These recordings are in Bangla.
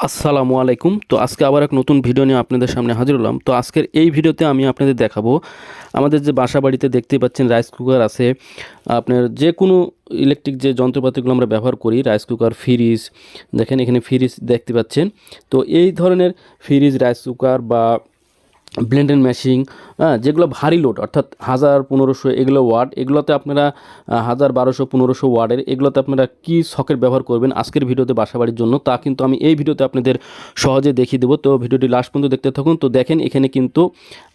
আসসালামু আলাইকুম। তো আজকে আবার এক নতুন ভিডিও নিয়ে আপনাদের সামনে হাজির হলাম। তো আজকের এই ভিডিওতে আমি আপনাদের দেখাবো আমাদের যে বাসা বাড়িতে দেখতেই পাচ্ছেন রাইস কুকার আছে। আপনার যে কোনো ইলেকট্রিক যে যন্ত্রপাতিগুলো আমরা ব্যবহার করি, রাইস কুকার, ফ্রিজ, দেখেন এখানে ফ্রিজ দেখতে পাচ্ছেন। তো এই ধরনের ফ্রিজ, রাইস কুকার বা ব্লেন্ডের মেশিন, যেগুলো ভারী লোড অর্থাৎ 1000-1500 এগুলো ওয়াট, এগুলোতে আপনারা 1000-1200-1500 ওয়াটের এগুলোতে আপনারা কী সকেট ব্যবহার করবেন আজকের ভিডিওতে বাসাবাড়ির জন্য, তা কিন্তু আমি এই ভিডিওতে আপনাদের সহজে দেখিয়ে দেবো। তো ভিডিওটি লাস্ট পর্যন্ত দেখতে থাকুন। তো দেখেন এখানে কিন্তু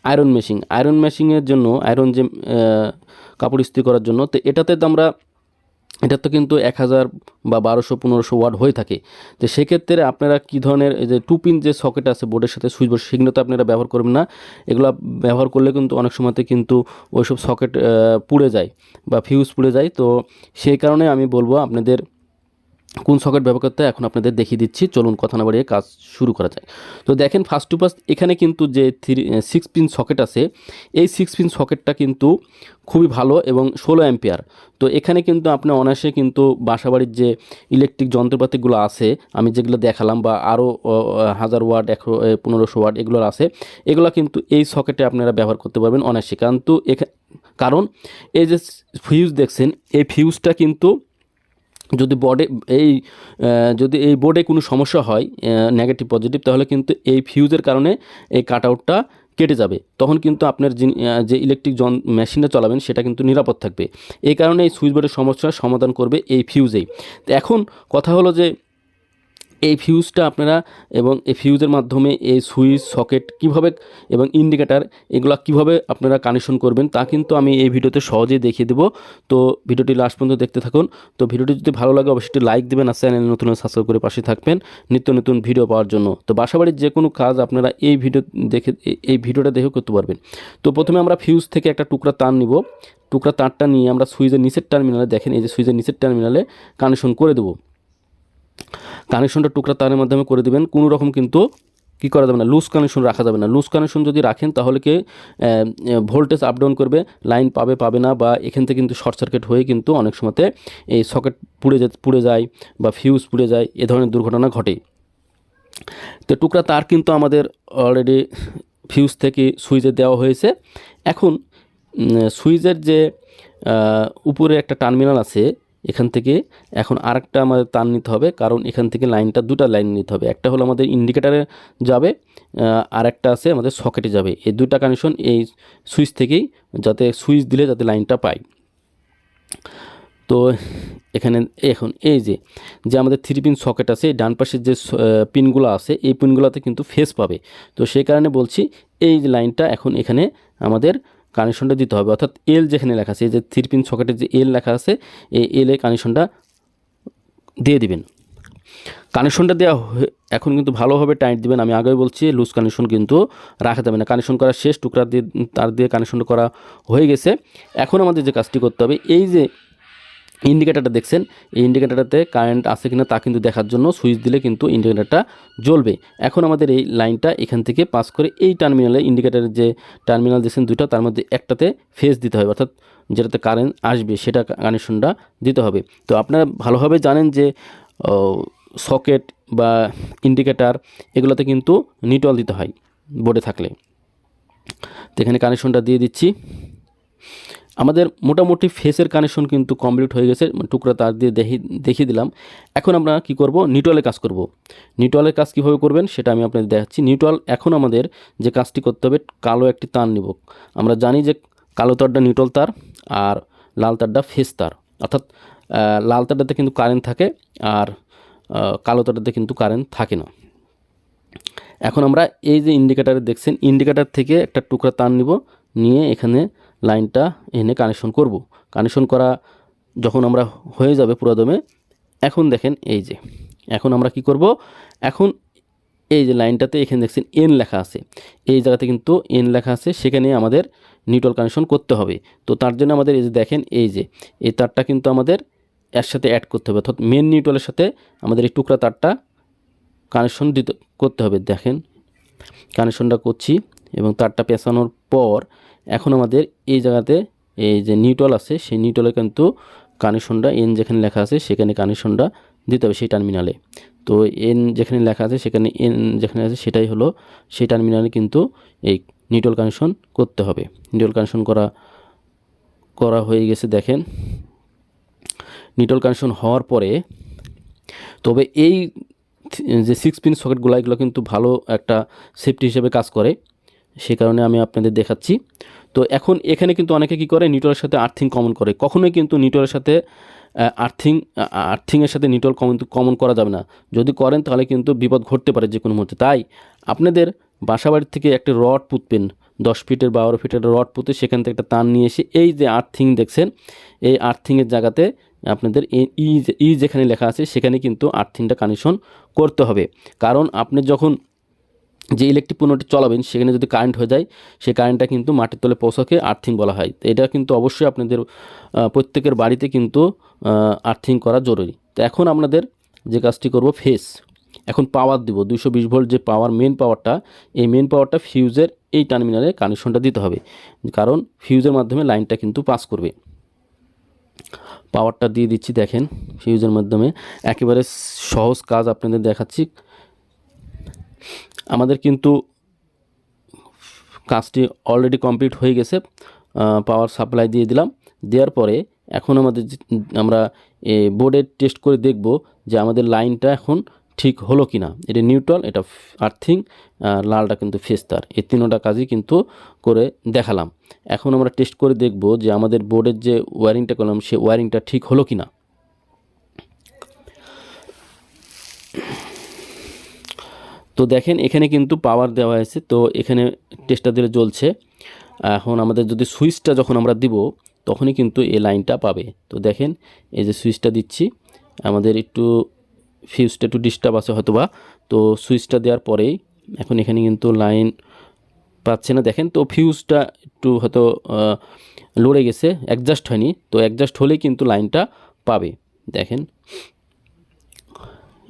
আয়রন মেশিনের জন্য, আয়রন যে কাপড় ইস্ত্রি করার জন্য, তো এটাতে তো আমরা এটা তো কিন্তু 1000 বা 1200-1500 ওয়াট হয়ে থাকে। তো সেক্ষেত্রে আপনারা কী ধরনের এই যে 2 পিন যে সকেট আছে বোর্ডের সাথে সুইচ বোর্ড, সেগুলো তো আপনারা ব্যবহার করবেন না। এগুলো ব্যবহার করলে কিন্তু অনেক সময়তে কিন্তু ওইসব সকেট পুড়ে যায় বা ফিউজ পুড়ে যায়। তো সেই কারণে আমি বলবো আপনাদের কোন সকেট ব্যবহার করতে হয় এখন আপনাদের দেখিয়ে দিচ্ছি। চলুন কথা না বাড়িয়ে কাজ শুরু করা যায়। তো দেখেন ফার্স্ট টু ফার্স্ট এখানে কিন্তু যে 6 পিন সকেট আছে, এই 6 পিন সকেটটা কিন্তু খুবই ভালো এবং 16 অ্যাম্পিয়ার। তো এখানে কিন্তু আপনি অনায়াসে কিন্তু বাসাবাড়ির যে ইলেকট্রিক যন্ত্রপাতিগুলো আছে আমি যেগুলো দেখালাম, বা আরও 1000 ওয়াট, 1500 ওয়াট এগুলো আছে, এগুলো কিন্তু এই সকেটে আপনারা ব্যবহার করতে পারবেন অনায়াসে। কারণ এই যে ফিউজ দেখছেন, এই ফিউজটা কিন্তু যদি যদি এই বোর্ডে কোনো সমস্যা হয়, নেগেটিভ পজিটিভ, তাহলে কিন্তু এই ফিউজের কারণে এই কাট আউটটা কেটে যাবে। তখন কিন্তু আপনার যে ইলেকট্রিক মেশিনটা চালাবেন সেটা কিন্তু নিরাপদ থাকবে। এই কারণে এই সুইচ বোর্ডের সমস্যার সমাধান করবে এই ফিউজেই। তো এখন কথা হলো যে এই ফিউজটা আপনারা এবং এই ফিউজের মাধ্যমে এই সুইচ সকেট কিভাবে এবং ইন্ডিকেটার এগুলো কিভাবে আপনারা কানেকশন করবেন তা কিন্তু আমি এই ভিডিওতে সহজেই দেখিয়ে দেবো। তো ভিডিওটি লাস্ট পর্যন্ত দেখতে থাকুন। তো ভিডিওটি যদি ভালো লাগে অবশ্যই লাইক দেবেন, আর চ্যানেল নতুন সাবস্ক্রাইব করে পাশে থাকবেন নিত্য নতুন ভিডিও পাওয়ার জন্য। তো বাসাবাড়ির যে কোনো কাজ আপনারা এই ভিডিওটা দেখে করতে পারবেন। তো প্রথমে আমরা ফিউজ থেকে একটা টুকরা তার নিব। টুকরা তারটা নিয়ে আমরা সুইচের নিচের টার্মিনালে, দেখেন এই যে সুইচের নিচের টার্মিনালে কানেকশন করে দেবো। কানেকশনটা টুকরা তারের মাধ্যমে করে দেবেন। কোনো রকম কিন্তু কী করা যাবে না, লুজ কানেকশন রাখা যাবে না। লুজ কানেকশন যদি রাখেন তাহলে কি ভোল্টেজ আপ ডাউন করবে, লাইন পাবে না, বা এখান থেকে কিন্তু শর্ট সার্কিট হয়ে কিন্তু অনেক সময়তে এই সকেট পুড়ে যায় বা ফিউজ পুড়ে যায়, এ ধরনের দুর্ঘটনা ঘটে। তো টুকরা তার কিন্তু আমাদের অলরেডি ফিউজ থেকে সুইচে দেওয়া হয়েছে। এখন সুইচের যে উপরে একটা টার্মিনাল আছে, এখান থেকে এখন আরেকটা আমাদের তার নিতে হবে, কারণ এখান থেকে দুটা লাইন নিতে হবে। একটা হলো আমাদের ইন্ডিকেটারে যাবে, আর একটা আছে আমাদের সকেটে যাবে। এই দুটা কানেকশন এই সুইচ থেকেই, যাতে সুইচ দিলে যাতে লাইনটা পাই। তো এখানে এখন এই যে আমাদের 3 পিন সকেট আছে, ডান পাশের যে পিনগুলো আছে এই পিনগুলোতে কিন্তু ফেস পাবে। তো সেই কারণে বলছি এই যে লাইনটা এখন এখানে আমাদের কানেকশনটা দিতে হবে, অর্থাৎ এল যেখানে লেখা আছে, এই যে 3 পিন সকেটের যে এল লেখা আছে, এই এল এ কানেকশনটা দিয়ে দিবেন। কানেকশনটা দেওয়া এখন কিন্তু ভালোভাবে টাইট দিবেন। আমি আগেই বলছি লুজ কানেকশন কিন্তু রাখা যাবে না। কানেকশন করা শেষ, টুকরা দিয়ে তার দিয়ে কানেকশন করা হয়ে গেছে। এখন আমাদের যে কাজটি করতে হবে, এই যে ইন্ডিকেটারটা দেখছেন, এই ইন্ডিকেটারটাতে কারেন্ট আছে কিনা তা কিন্তু দেখার জন্য সুইচ দিলে কিন্তু ইন্ডিকেটারটা জ্বলবে। এখন আমাদের এই লাইনটা এখান থেকে পাস করে এই টার্মিনালে, ইন্ডিকেটারের যে টার্মিনাল দিয়েছেন দুটো, তার মধ্যে একটাতে ফেজ দিতে হবে, অর্থাৎ যেটাতে কারেন্ট আসবে সেটা কানেকশনটা দিতে হবে। তো আপনারা ভালোভাবে জানেন যে সকেট বা ইন্ডিকেটার এগুলোতে কিন্তু নিউট্রাল দিতে হয় বোর্ডে থাকলে। তো এখানে কানেকশনটা দিয়ে দিচ্ছি। আমাদের মোটামুটি ফেসের কানেকশন কিন্তু কমপ্লিট হয়ে গেছে, টুকরা তার দিয়ে দেখিয়ে দিলাম। এখন আমরা কি করব, নিউট্রালের কাজ করব। নিউট্রালের কাজ কীভাবে করবেন সেটা আমি আপনাদের দেখাচ্ছি। নিউট্রাল এখন আমাদের যে কাজটি করতে হবে, কালো একটি তার নিব। আমরা জানি যে কালো তারটা নিউট্রাল তার আর লাল তারটা ফেস তার, অর্থাৎ লাল তারটাতে কিন্তু কারেন্ট থাকে আর কালো তারটাতে কিন্তু কারেন্ট থাকে না। এখন আমরা এই যে ইন্ডিকেটারে দেখছেন, ইন্ডিকেটার থেকে একটা টুকরা তার নিয়ে এখানে লাইনটা এনে কানেকশন করব। কানেকশন করা যখন আমরা হয়ে যাবে পুরোদমে, এখন দেখেন এই যে এখন আমরা কি করব, এখন এই যে লাইনটাতে এখানে দেখছেন এন লেখা আছে, এই জায়গাতে কিন্তু এন লেখা আছে, সেখানে আমাদের নিউট্রাল কানেকশন করতে হবে। তো তার জন্য আমাদের এই যে দেখেন এই তারটা কিন্তু আমাদের এর সাথে অ্যাড করতে হবে, অর্থাৎ মেন নিউট্রালের সাথে আমাদের এই টুকরা তারটা কানেকশন করতে হবে। দেখেন কানেকশনটা করছি এবং তারটা পেঁচানোর পর এখন আমাদের এই জায়গাতে এই যে নিউট্রাল আছে, সেই নিউট্রালে কিন্তু কানেকশনটা এন যেখানে লেখা আছে সেখানে কানেকশনটা দিতে হবে সেই টার্মিনালে। তো এন যেখানে লেখা আছে সেখানে এন যেখানে আছে সেটাই হলো সেই টার্মিনালে কিন্তু এই নিউট্রাল কানেকশন করতে হবে। নিউট্রাল কানেকশন করা হয়ে গেছে দেখেন। নিউট্রাল কানেকশন হওয়ার পরে তবে এই যে 6 পিন সকেটগুলো এগুলো কিন্তু ভালো একটা সেফটি হিসেবে কাজ করে, সে কারণে আমি আপনাদের দেখাচ্ছি। তো এখন এখানে কিন্তু অনেকে কী করে নিউট্রালের সাথে আর্থিং কমন করে। কখনোই কিন্তু নিউট্রালের সাথে আর্থিংয়ের সাথে নিউট্রাল কমন করা যাবে না। যদি করেন তাহলে কিন্তু বিপদ ঘটতে পারে যে কোনো মুহূর্তে। তাই আপনাদের বাসাবাড়ির থেকে একটা রড পুঁতবেন, 10 ফিটের 12 ফিটের রড পুঁতে সেখান থেকে একটা তার নিয়ে এসে এই যে আর্থিং দেখছেন এই আর্থিংয়ের জায়গাতে আপনাদের ই যেখানে লেখা আছে সেখানে কিন্তু আর্থিংটা কানেকশন করতে হবে। কারণ আপনি যখন যে ইলেকট্রিক পণ্যটি চালাবেন সেখানে যদি কারেন্ট হয়ে যায় সেই কারেন্টটা কিন্তু মাটির তলে পৌঁছাকে আর্থিং বলা হয়। তো এটা কিন্তু অবশ্যই আপনাদের প্রত্যেকের বাড়িতে কিন্তু আর্থিং করা জরুরি। তো এখন আপনাদের যে কাজটি করব ফেস, এখন পাওয়ার দিব 220 ভোল্ট যে পাওয়ার মেন পাওয়ারটা, এই মেন পাওয়ারটা ফিউজের এই টার্মিনালে কানেকশনটা দিতে হবে, কারণ ফিউজের মাধ্যমে লাইনটা কিন্তু পাস করবে। পাওয়ারটা দিয়ে দিচ্ছি দেখেন ফিউজের মাধ্যমে, একেবারে সহজ কাজ আপনাদের দেখাচ্ছি। আমাদের কিন্তু কাজটি অলরেডি কমপ্লিট হয়ে গেছে। পাওয়ার সাপ্লাই দিয়ে দিলাম, দেওয়ার পরে এখন আমরা বোর্ডে টেস্ট করে দেখব যে আমাদের লাইনটা এখন ঠিক হলো কি না। এটা নিউট্রাল, এটা আর্থিং, লালটা কিন্তু ফেস তার, এই তিনটা কাজই কিন্তু করে দেখালাম। এখন আমরা টেস্ট করে দেখব যে আমাদের বোর্ডের যে ওয়্যারিংটা করলাম সে ওয়্যারিংটা ঠিক হলো কি না। তো দেখেন এখানে কিন্তু পাওয়ার দেওয়া হয়েছে, তো এখানে টেস্টার দিলে জ্বলছে। এখন আমাদের যদি সুইচটা যখন আমরা দিব তখনই কিন্তু এই লাইনটা পাবে। তো দেখেন এই যে সুইচটা দিচ্ছি, আমাদের একটু ফিউজটা একটু ডিস্টার্ব আছে হয়তোবা, তো সুইচটা দেওয়ার পরেই এখন এখানে কিন্তু লাইন পাচ্ছে না দেখেন। তো ফিউজটা একটু হয়তো লড়ে গেছে, অ্যাডজাস্ট হয়নি, তো অ্যাডজাস্ট হলেই কিন্তু লাইনটা পাবে। দেখেন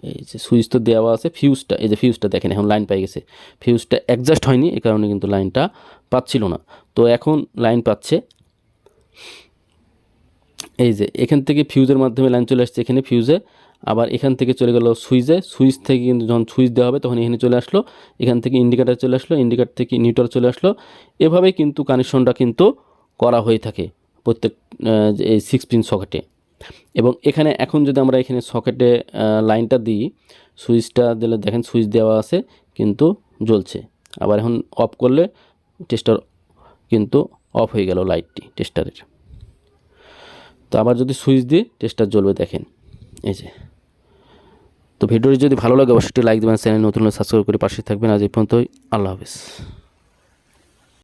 এই যে সুইচ তো দেওয়া আছে, ফিউজটা এই যে ফিউজটা দেখেন এখন লাইন পাই গেছে, ফিউজটা অ্যাডজাস্ট হয়নি এই কারণে কিন্তু লাইনটা পাচ্ছিল না। তো এখন লাইন পাচ্ছে, এই যে এখান থেকে ফিউজের মাধ্যমে লাইন চলে আসছে এখানে ফিউজে, আবার এখান থেকে চলে গেল সুইচে, সুইচ থেকে কিন্তু যখন সুইচ দেওয়া হবে তখন এখানে চলে আসলো, এখান থেকে ইন্ডিকেটার চলে আসলো, ইন্ডিকেটার থেকে নিউট্রাল চলে আসলো। এভাবেই কিন্তু কানেকশনটা কিন্তু করা হয়ে থাকে প্রত্যেক এই 6 পিন সকেটে। এবং এখানে এখন যদি আমরা এখানে সকেটে লাইনটা দিই, সুইচটা দিলে দেখেন সুইচ দেওয়া আছে কিন্তু জ্বলছে, আবার এখন অফ করলে টেস্টার কিন্তু অফ হয়ে গেল লাইটটি টেস্টারের। তো আবার যদি সুইচ দিই টেস্টার জ্বলবে দেখেন এই যে। তো ভিডিওটি যদি ভালো লাগে অবশ্যই লাইক দেবেন, চ্যানেল নতুন হলে সাবস্ক্রাইব করে পাশে থাকবেন। আজ এই পর্যন্তই, আল্লাহ হাফেজ।